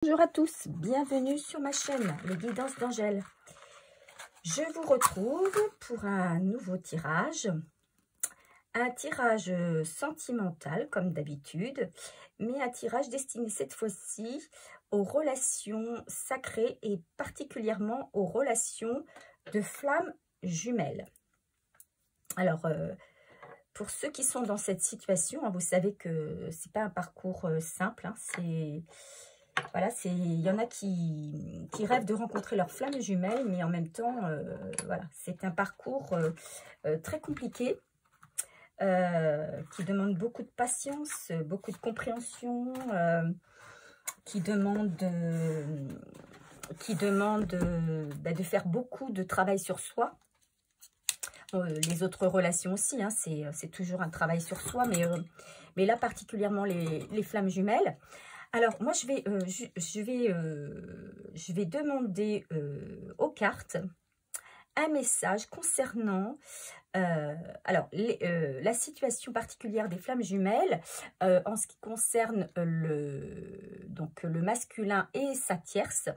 Bonjour à tous, bienvenue sur ma chaîne, les guidances d'Angèle. Je vous retrouve pour un nouveau tirage. Un tirage sentimental comme d'habitude, mais un tirage destiné cette fois-ci aux relations sacrées et particulièrement aux relations de flammes jumelles. Alors, pour ceux qui sont dans cette situation, vous savez que c'est pas un parcours simple, voilà, il y en a qui rêvent de rencontrer leur flamme jumelle, mais en même temps, voilà, c'est un parcours très compliqué, qui demande beaucoup de patience, beaucoup de compréhension, qui demande de faire beaucoup de travail sur soi. Les autres relations aussi, hein, c'est toujours un travail sur soi, mais là particulièrement les flammes jumelles. Alors, moi, je vais demander aux cartes un message concernant la situation particulière des flammes jumelles en ce qui concerne le masculin et sa tierce,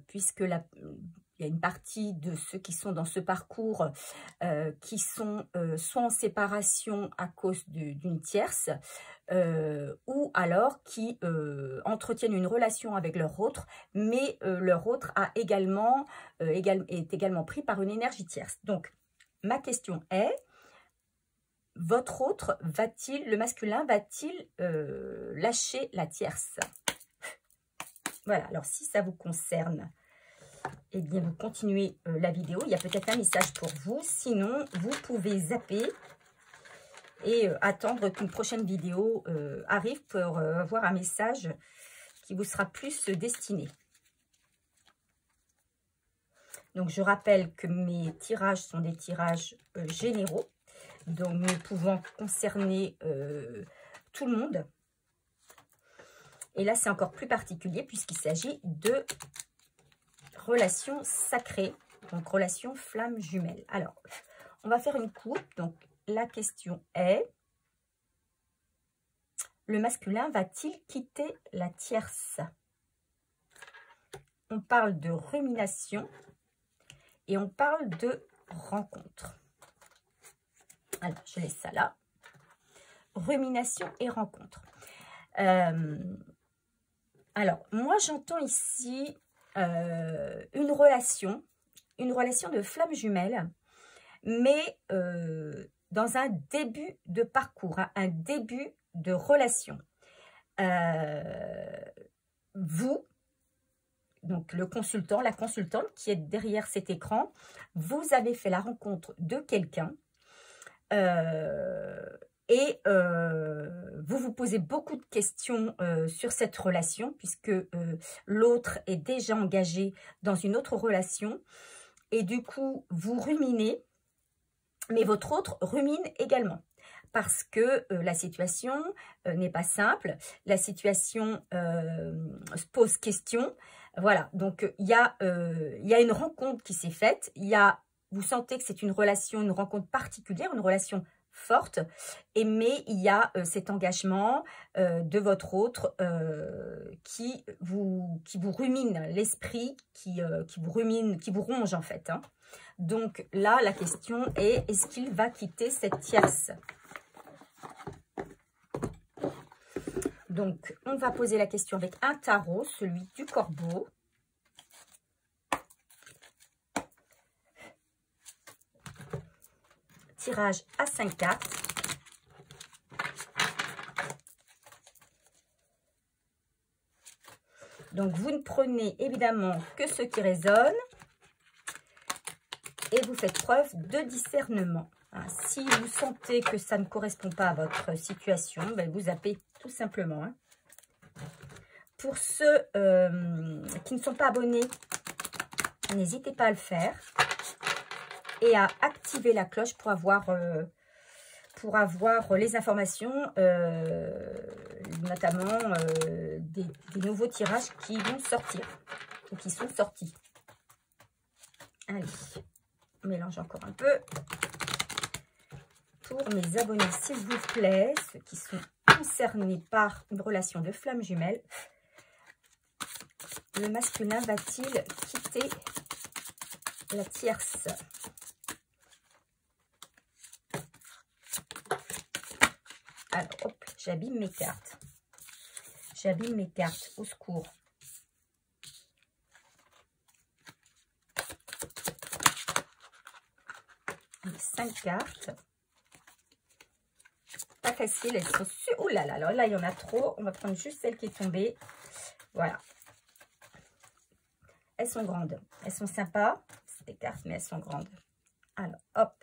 puisque il y a une partie de ceux qui sont dans ce parcours qui sont soit en séparation à cause d'une tierce, ou alors qui entretiennent une relation avec leur autre, mais leur autre est également pris par une énergie tierce. Donc, ma question est, votre autre le masculin va-t-il lâcher la tierce? Voilà, alors si ça vous concerne, eh bien, vous continuez la vidéo. Il y a peut-être un message pour vous. Sinon, vous pouvez zapper et attendre qu'une prochaine vidéo arrive pour avoir un message qui vous sera plus destiné. Donc, je rappelle que mes tirages sont des tirages généraux. Donc, nous pouvons concerner tout le monde. Et là, c'est encore plus particulier puisqu'il s'agit de relations sacrées, donc relations flammes jumelles. Alors, on va faire une coupe. Donc, la question est, le masculin va-t-il quitter la tierce? On parle de rumination et on parle de rencontre. Alors, je laisse ça là. Rumination et rencontre. Alors, moi, j'entends ici une relation de flamme jumelle, mais dans un début de parcours, hein, un début de relation. Vous, donc le consultant, la consultante qui est derrière cet écran, vous avez fait la rencontre de quelqu'un et vous vous posez beaucoup de questions sur cette relation puisque l'autre est déjà engagé dans une autre relation et du coup, vous ruminez, mais votre autre rumine également parce que la situation n'est pas simple, la situation se pose question. Voilà, donc il y a une rencontre qui s'est faite, vous sentez que c'est une rencontre particulière, une relation forte, mais il y a cet engagement de votre autre qui vous rumine l'esprit, qui vous ronge en fait, hein. Donc là, la question est, est-ce qu'il va quitter cette tierce? Donc, on va poser la question avec un tarot, celui du corbeau. Tirage à 5 cartes. Donc, vous ne prenez évidemment que ce qui résonne et vous faites preuve de discernement. Hein, si vous sentez que ça ne correspond pas à votre situation, ben vous zappez tout simplement. Hein. Pour ceux qui ne sont pas abonnés, n'hésitez pas à le faire et à activer la cloche pour avoir les informations, notamment des nouveaux tirages qui vont sortir ou qui sont sortis. Allez, on mélange encore un peu. Pour mes abonnés, s'il vous plaît, ceux qui sont concernés par une relation de flamme jumelle, le masculin va-t-il quitter la tierce? Alors, hop, j'abîme mes cartes. J'abîme mes cartes, au secours. Les 5 cartes. Pas facile, elles sont sur... Oh là là, alors là, il y en a trop. On va prendre juste celle qui est tombée. Voilà. Elles sont grandes. Elles sont sympas. C'est des cartes, mais elles sont grandes. Alors, hop.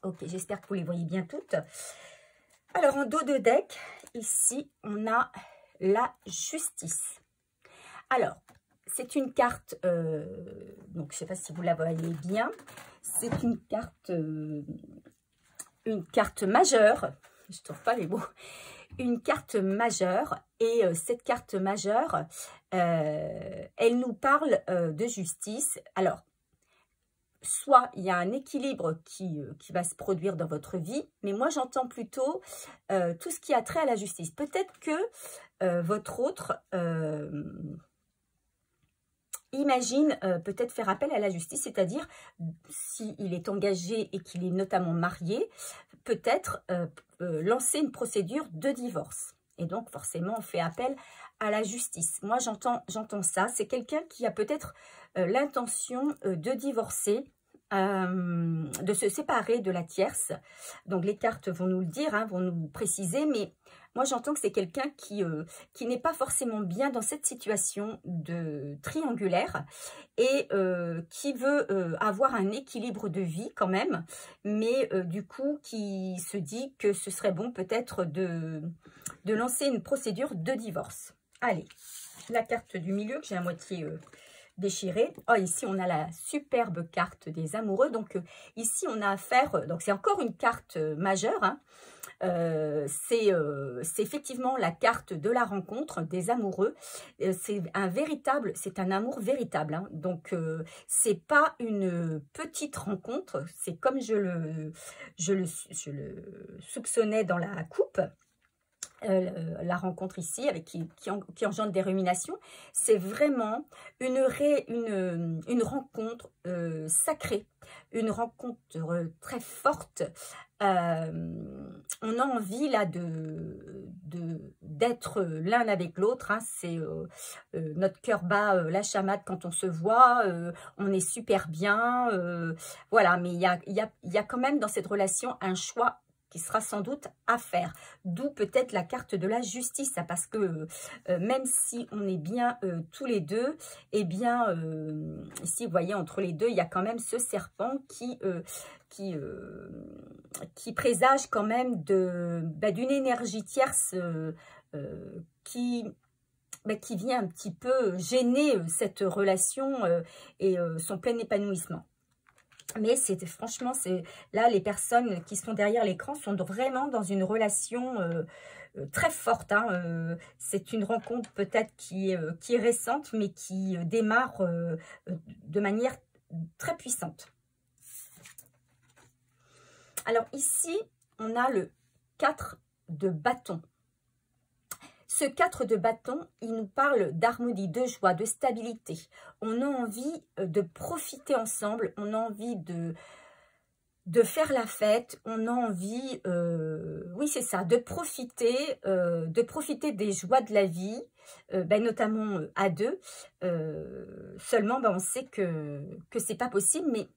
Ok, j'espère que vous les voyez bien toutes. Alors, en dos de deck, ici, on a la justice. Alors, c'est une carte, donc je ne sais pas si vous la voyez bien, c'est une carte majeure, je ne trouve pas les mots, une carte majeure, et cette carte majeure, elle nous parle de justice. Alors, soit il y a un équilibre qui va se produire dans votre vie, mais moi j'entends plutôt tout ce qui a trait à la justice. Peut-être que votre autre imagine peut-être faire appel à la justice, c'est-à-dire s'il est engagé et qu'il est notamment marié, peut-être lancer une procédure de divorce. Et donc forcément on fait appel à la justice. Moi j'entends ça, c'est quelqu'un qui a peut-être l'intention de divorcer, de se séparer de la tierce. Donc les cartes vont nous le dire, hein, vont nous préciser, mais moi j'entends que c'est quelqu'un qui n'est pas forcément bien dans cette situation de triangulaire et qui veut avoir un équilibre de vie quand même, mais du coup qui se dit que ce serait bon peut-être de lancer une procédure de divorce. Allez, la carte du milieu que j'ai à moitié déchirée. Oh, ici on a la superbe carte des amoureux. Donc ici on a affaire, donc c'est encore une carte majeure, hein. C'est effectivement la carte de la rencontre des amoureux. C'est un amour véritable, hein. Donc c'est pas une petite rencontre, c'est comme je le soupçonnais dans la coupe. La rencontre ici avec qui engendre des ruminations, c'est vraiment une rencontre sacrée, une rencontre très forte. On a envie là d'être l'un avec l'autre, hein. C'est notre cœur bat la chamade quand on se voit, on est super bien, voilà, mais il y a quand même dans cette relation un choix qui sera sans doute à faire. D'où peut-être la carte de la justice, parce que même si on est bien tous les deux, eh bien, ici, vous voyez, entre les deux, il y a quand même ce serpent qui présage quand même d'une énergie tierce qui vient un petit peu gêner cette relation et son plein épanouissement. Mais franchement, là, les personnes qui sont derrière l'écran sont vraiment dans une relation très forte, hein. C'est une rencontre peut-être qui est récente, mais qui démarre de manière très puissante. Alors ici, on a le 4 de bâton. Ce 4 de bâton, il nous parle d'harmonie, de joie, de stabilité. On a envie de profiter ensemble, on a envie de faire la fête, on a envie, oui c'est ça, de profiter des joies de la vie, notamment à deux. Seulement, on sait que c'est pas possible, mais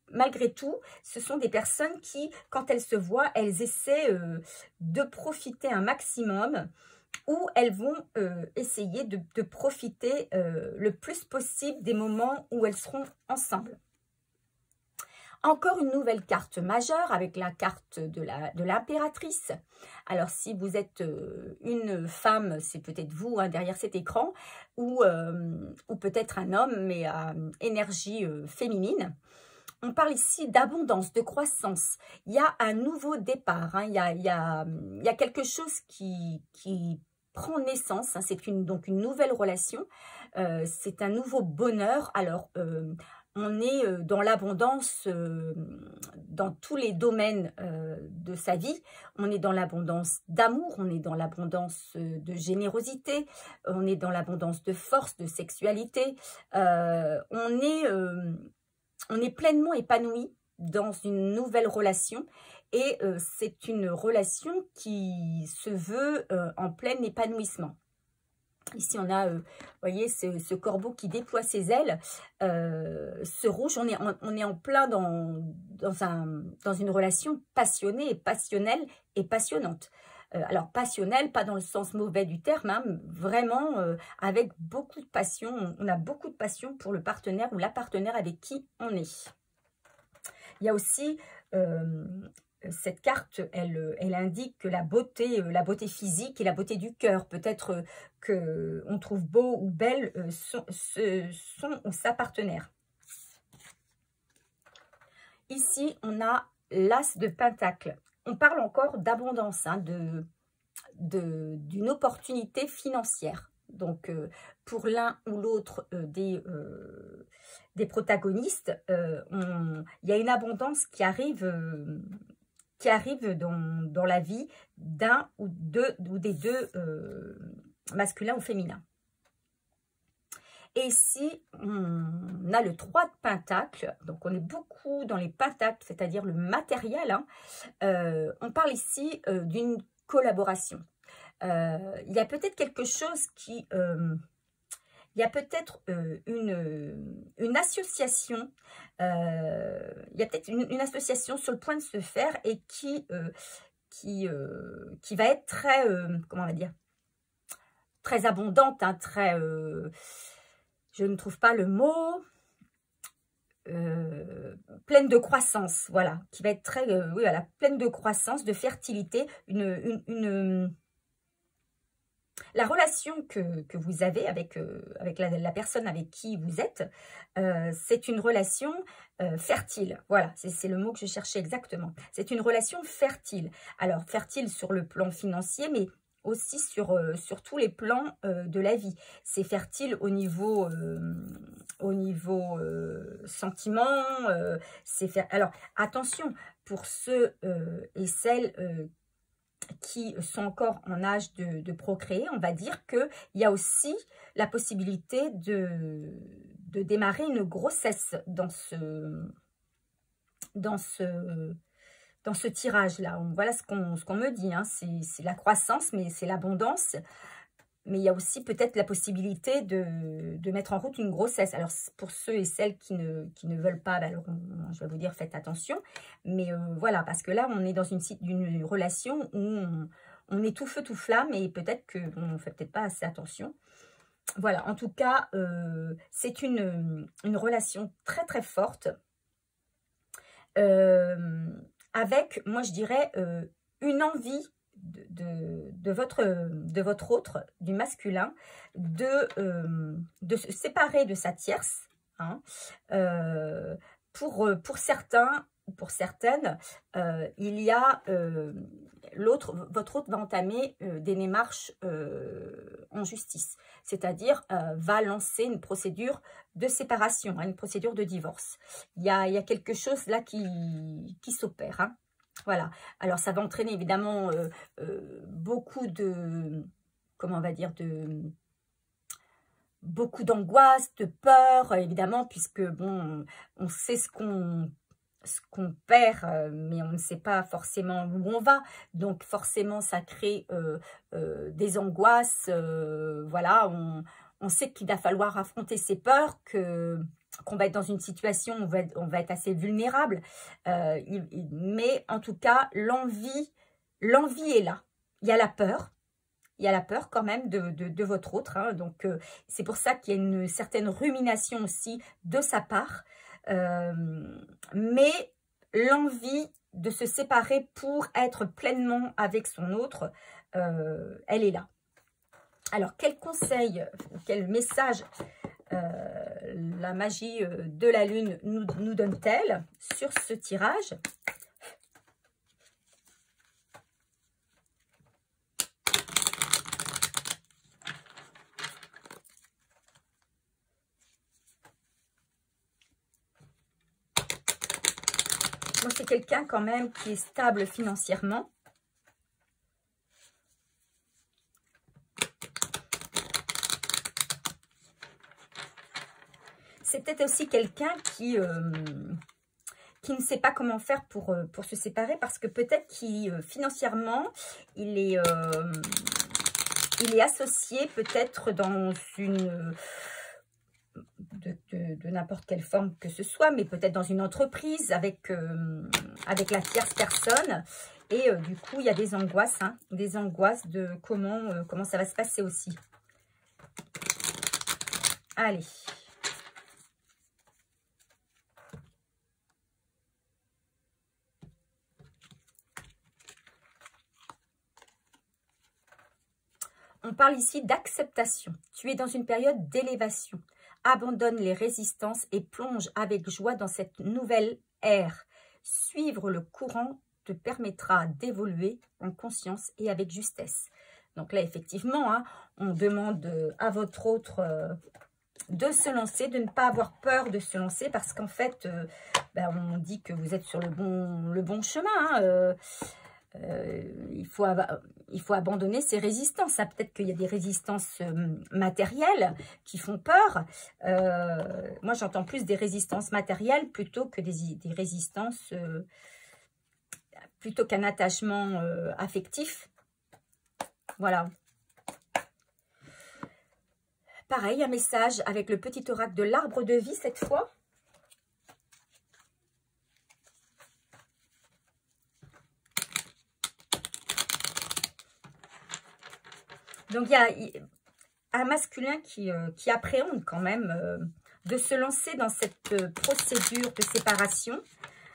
malgré tout, ce sont des personnes qui, quand elles se voient, elles essaient de profiter un maximum, où elles vont essayer de profiter le plus possible des moments où elles seront ensemble. Encore une nouvelle carte majeure avec la carte de l'impératrice. Alors, si vous êtes une femme, c'est peut-être vous, hein, derrière cet écran, ou peut-être un homme, mais à énergie féminine. On parle ici d'abondance, de croissance. Il y a un nouveau départ, hein. Il y a quelque chose qui prend naissance, hein. C'est donc une nouvelle relation. C'est un nouveau bonheur. Alors, on est dans l'abondance dans tous les domaines de sa vie. On est dans l'abondance d'amour, on est dans l'abondance de générosité, on est dans l'abondance de force, de sexualité. On est pleinement épanoui dans une nouvelle relation et c'est une relation qui se veut en plein épanouissement. Ici, on a, vous voyez, ce corbeau qui déploie ses ailes. Ce rouge, on est en plein dans une relation passionnée et passionnelle et passionnante. Alors, passionnelle, pas dans le sens mauvais du terme, hein, vraiment avec beaucoup de passion. On a beaucoup de passion pour le partenaire ou la partenaire avec qui on est. Il y a aussi... cette carte, elle indique que la beauté physique et la beauté du cœur, peut-être qu'on trouve beau ou belle son ou sa partenaire. Ici, on a l'as de Pentacle. On parle encore d'abondance, hein, d'une opportunité financière. Donc, pour l'un ou l'autre des protagonistes, il y a une abondance qui arrive dans la vie d'un ou des deux masculins ou féminins. Et ici, on a le 3 de Pentacle, donc on est beaucoup dans les pentacles, c'est-à-dire le matériel. Hein. On parle ici d'une collaboration. Il y a peut-être quelque chose qui... il y a peut-être une association, il y a peut-être une association sur le point de se faire et qui va être très, comment on va dire, très abondante, hein, très, je ne trouve pas le mot, pleine de croissance, voilà, qui va être très, oui, voilà, pleine de croissance, de fertilité, la relation que vous avez avec la personne avec qui vous êtes, c'est une relation fertile. Voilà, c'est le mot que je cherchais exactement. C'est une relation fertile. Alors, fertile sur le plan financier, mais aussi sur tous les plans de la vie. C'est fertile au niveau sentiment. Alors, attention, pour ceux et celles qui sont encore en âge de procréer, on va dire qu'il y a aussi la possibilité de démarrer une grossesse dans ce tirage-là. Voilà ce qu'on me dit, hein. C'est la croissance, mais c'est l'abondance. Mais il y a aussi peut-être la possibilité de mettre en route une grossesse. Alors, pour ceux et celles qui ne veulent pas, alors, je vais vous dire, faites attention. Mais voilà, parce que là, on est dans une relation où on est tout feu, tout flamme et peut-être qu'on ne fait peut-être pas assez attention. Voilà, en tout cas, c'est une relation très, très forte. Avec, moi, je dirais, une envie de votre autre, du masculin, de se séparer de sa tierce, hein. Pour certains ou pour certaines, il y a votre autre va entamer des démarches en justice, c'est-à-dire va lancer une procédure de séparation, hein, une procédure de divorce. Il y a quelque chose là qui s'opère, hein. Voilà, alors ça va entraîner évidemment beaucoup de, comment on va dire, beaucoup d'angoisse, de peur, évidemment, puisque bon, on sait ce qu'on perd, mais on ne sait pas forcément où on va, donc forcément ça crée des angoisses, voilà, on sait qu'il va falloir affronter ses peurs, qu'on va être dans une situation où on va être assez vulnérable, mais en tout cas, l'envie est là. Il y a la peur quand même de votre autre, hein, donc c'est pour ça qu'il y a une certaine rumination aussi de sa part, mais l'envie de se séparer pour être pleinement avec son autre, elle est là. Alors, quel conseil, quel message la magie de la lune nous donne-t-elle sur ce tirage? Moi, c'est quelqu'un quand même qui est stable financièrement. C'est peut-être aussi quelqu'un qui ne sait pas comment faire pour se séparer, parce que peut-être qu'il financièrement, il est associé peut-être dans une... de n'importe quelle forme que ce soit, mais peut-être dans une entreprise avec la tierce personne. Et du coup, il y a des angoisses de comment ça va se passer aussi. Allez. On parle ici d'acceptation. Tu es dans une période d'élévation. Abandonne les résistances et plonge avec joie dans cette nouvelle ère. Suivre le courant te permettra d'évoluer en conscience et avec justesse. Donc là, effectivement, hein, on demande à votre autre de se lancer, de ne pas avoir peur de se lancer, parce qu'en fait, on dit que vous êtes sur le bon chemin, hein, il faut abandonner ces résistances. Hein. Peut-être qu'il y a des résistances matérielles qui font peur. Moi, j'entends plus des résistances matérielles plutôt que des résistances, plutôt qu'un attachement affectif. Voilà. Pareil, un message avec le petit oracle de l'arbre de vie cette fois. Donc, il y a un masculin qui appréhende quand même de se lancer dans cette procédure de séparation,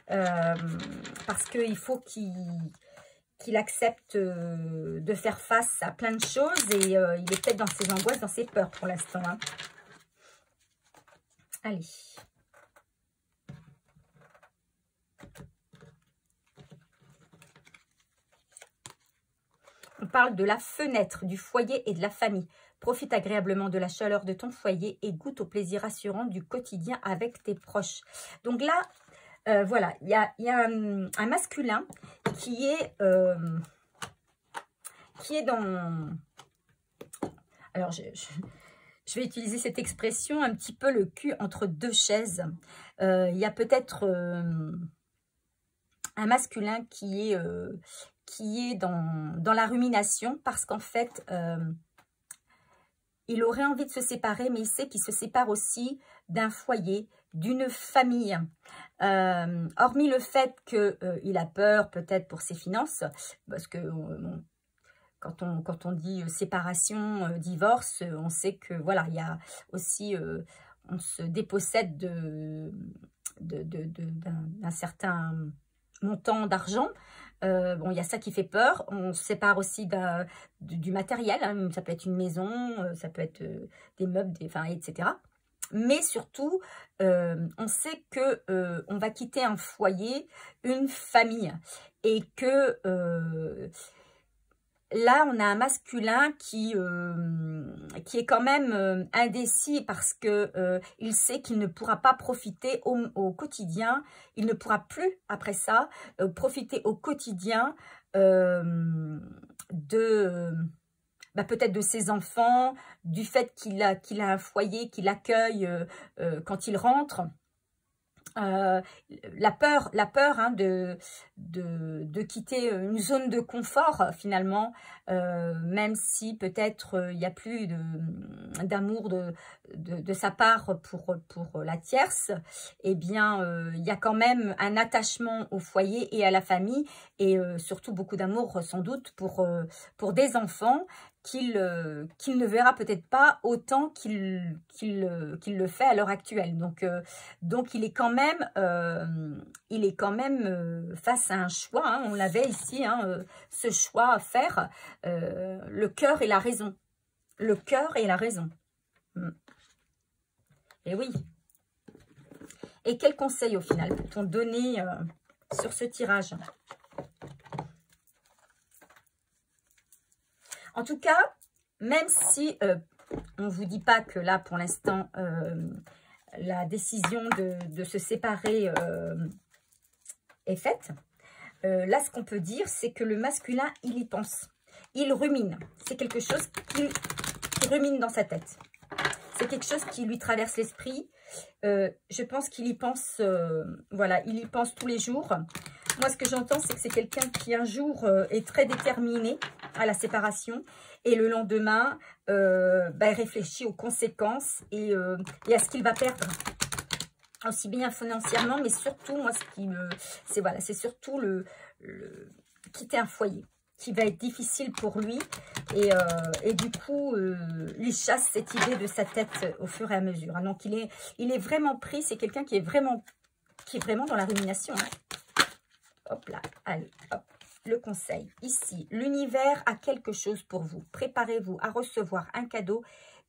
parce qu'il faut qu'il accepte de faire face à plein de choses, et il est peut-être dans ses angoisses, dans ses peurs pour l'instant. Hein. Allez. On parle de la fenêtre, du foyer et de la famille. Profite agréablement de la chaleur de ton foyer et goûte au plaisir rassurant du quotidien avec tes proches. Donc là, voilà, il y a un masculin qui est dans... Alors, je vais utiliser cette expression, un petit peu le cul entre deux chaises. Il y a peut-être un masculin qui est dans la rumination, parce qu'en fait, il aurait envie de se séparer, mais il sait qu'il se sépare aussi d'un foyer, d'une famille. Hormis le fait qu'il a peur peut-être pour ses finances, parce que quand on dit séparation, divorce, on sait que voilà, il y a aussi, on se dépossède d'un certain montant d'argent. Bon, il y a ça qui fait peur. On se sépare aussi du matériel. Hein. Ça peut être une maison, ça peut être des meubles, etc. Mais surtout, on sait que on va quitter un foyer, une famille. Et que là, on a un masculin qui est quand même indécis, parce que il sait qu'il ne pourra pas profiter au quotidien. Il ne pourra plus, après ça, profiter au quotidien peut-être de ses enfants, du fait qu'il a un foyer qui l'accueille quand il rentre. La peur hein, de quitter une zone de confort finalement, même si peut-être il n'y a plus d'amour de sa part pour la tierce, eh bien il y a quand même un attachement au foyer et à la famille, et surtout beaucoup d'amour sans doute pour des enfants qu'il ne verra peut-être pas autant qu'il le fait à l'heure actuelle. Donc il est quand même, face à un choix. Hein, on l'avait ici, hein, ce choix à faire, le cœur et la raison. Le cœur et la raison. Et oui. Et quel conseil au final peut-on donner sur ce tirage ? En tout cas, même si on ne vous dit pas que là, pour l'instant, la décision de se séparer est faite. Là, ce qu'on peut dire, c'est que le masculin, il y pense. Il rumine. C'est quelque chose qui rumine dans sa tête. C'est quelque chose qui lui traverse l'esprit. Je pense qu'il y pense, voilà, il y pense tous les jours. Moi, ce que j'entends, c'est que c'est quelqu'un qui, un jour, est très déterminé à la séparation. Et le lendemain, il réfléchit aux conséquences et à ce qu'il va perdre. Aussi bien financièrement, mais surtout, moi, ce qui me... c'est surtout quitter un foyer qui va être difficile pour lui. Et du coup, il chasse cette idée de sa tête au fur et à mesure. Hein. Donc, il est vraiment pris. C'est quelqu'un qui est vraiment dans la rumination. Hein. Hop là, allez, hop. Le conseil, ici, l'univers a quelque chose pour vous. Préparez-vous à recevoir un cadeau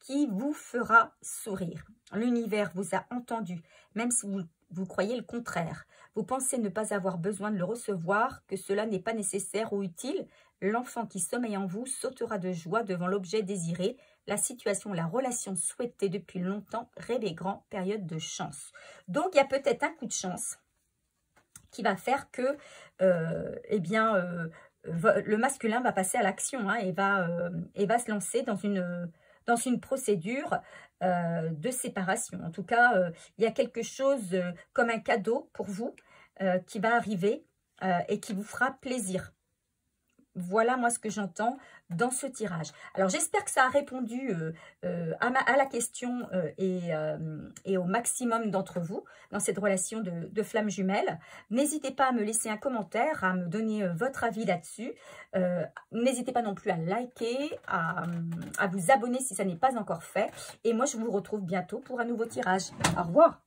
qui vous fera sourire. L'univers vous a entendu, même si vous croyez le contraire. Vous pensez ne pas avoir besoin de le recevoir, que cela n'est pas nécessaire ou utile. L'enfant qui sommeille en vous sautera de joie devant l'objet désiré. La situation, la relation souhaitée depuis longtemps, rêvez grand, période de chance. Donc, il y a peut-être un coup de chance qui va faire que, le masculin va passer à l'action, hein, et va se lancer dans une procédure de séparation. En tout cas, il y a quelque chose comme un cadeau pour vous qui va arriver et qui vous fera plaisir. Voilà, moi, ce que j'entends dans ce tirage. Alors, j'espère que ça a répondu à la question et au maximum d'entre vous dans cette relation de flamme jumelle. N'hésitez pas à me laisser un commentaire, à me donner votre avis là-dessus. N'hésitez pas non plus à liker, à vous abonner si ça n'est pas encore fait. Et moi, je vous retrouve bientôt pour un nouveau tirage. Au revoir!